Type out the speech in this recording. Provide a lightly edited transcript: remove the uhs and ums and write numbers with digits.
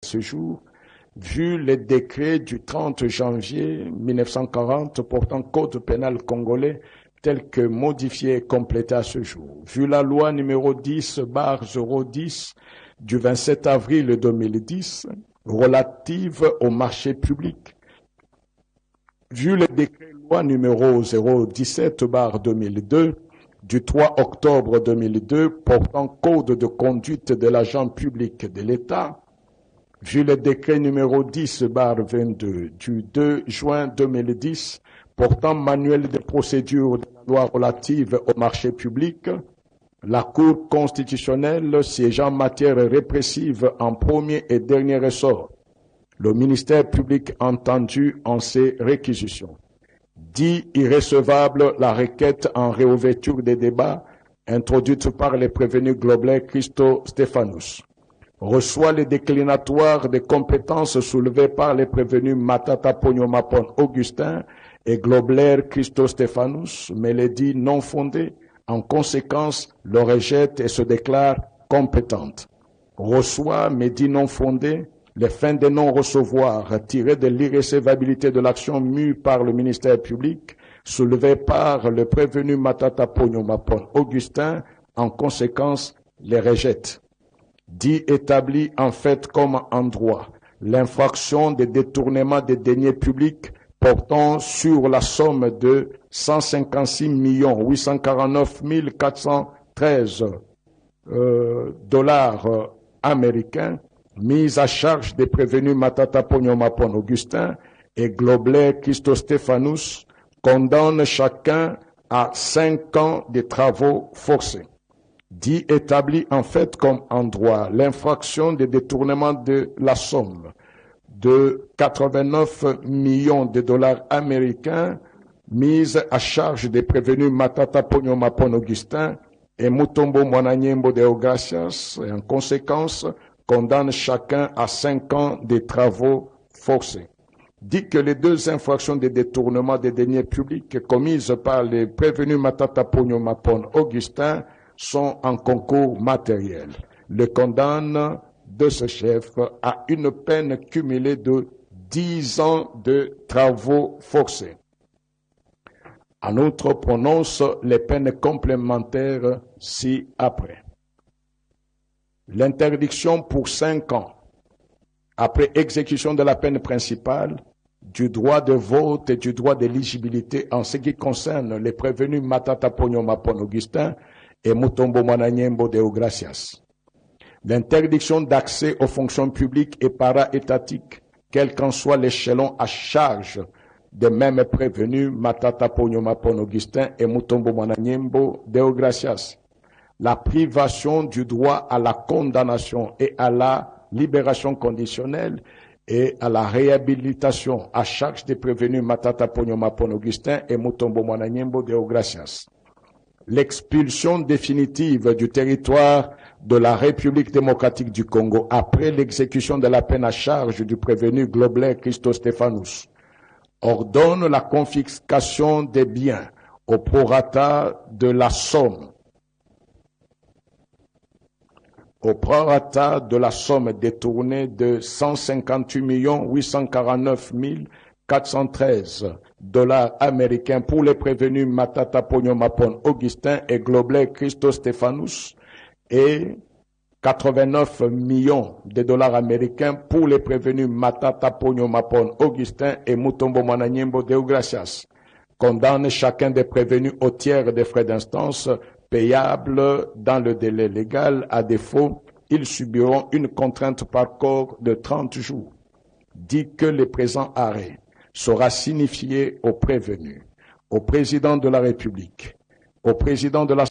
ce jour, vu les décrets du 30 janvier 1940 portant code pénal congolais tel que modifié et complété à ce jour, vu la loi numéro 10/010 du 27 avril 2010 relative au marché public, vu le décret loi numéro 017/2002 du 3 octobre 2002 portant code de conduite de l'agent public de l'État, vu le décret numéro 10/22 du 2 juin 2010 portant manuel de procédure de la loi relative au marché public, la Cour constitutionnelle siégeant en matière répressive en premier et dernier ressort, le ministère public entendu en ces réquisitions. Dit irrecevable la requête en réouverture des débats introduite par les prévenus Globler Christo Stéphanous. Reçoit les déclinatoires des compétences soulevées par les prévenus Matata Pogno-Mapon Augustin et Globler Christo Stéphanous, mais les dit non fondées. En conséquence, le rejette et se déclare compétente. Reçoit, mais dit non fondées, les fins de non-recevoir tirées de l'irrécevabilité de l'action mue par le ministère public, soulevée par le prévenu Matata Pogno-Mapon Augustin, en conséquence, les rejette. Dit établi en fait comme en droit l'infraction des détournements des deniers publics portant sur la somme de 156 849 413 dollars américains mise à charge des prévenus Matata Pogno-Mapon Augustin et Globler Christo Stéphanous, condamne chacun à 5 ans de travaux forcés. Dit établi en fait comme en droit l'infraction de détournement de la somme de 89 millions de dollars américains mise à charge des prévenus Matata Pogno-Mapon Augustin et Mutombo Mwananyembo Deogracias, et en conséquence condamne chacun à 5 ans de travaux forcés. Dit que les deux infractions de détournement des deniers publics commises par les prévenus Matata Pogno-Mapon Augustin sont en concours matériel. Le condamne de ce chef à une peine cumulée de 10 ans de travaux forcés. En outre, prononce les peines complémentaires ci-après. L'interdiction pour 5 ans, après exécution de la peine principale, du droit de vote et du droit d'éligibilité en ce qui concerne les prévenus Matata Pogno-Mapon Augustin et Mutombo Mwananyembo Deogracias. L'interdiction d'accès aux fonctions publiques et para-étatiques, quel qu'en soit l'échelon à charge des mêmes prévenus Matata Pogno-Mapon Augustin et Mutombo Mwananyembo Deogracias. La privation du droit à la condamnation et à la libération conditionnelle et à la réhabilitation à charge des prévenus Matata Pogno-Mapon Augustin et Mutombo Mwananyembo Deogracias. L'expulsion définitive du territoire de la République démocratique du Congo après l'exécution de la peine à charge du prévenu Globler Christo Stéphanous. Ordonne la confiscation des biens au prorata de la somme détournée de 158 849 413 dollars américains pour les prévenus Matata Pogno-Mapon Augustin et Globler Christo Stéphanous et 89 millions de dollars américains pour les prévenus Matata Pogno-Mapon Augustin et Mutombo Mwananyembo Deogracias. Condamne chacun des prévenus au tiers des frais d'instance payables dans le délai légal. À défaut, ils subiront une contrainte par corps de 30 jours. Dit que le présent arrêt sera signifié au prévenu, au président de la République, au président de la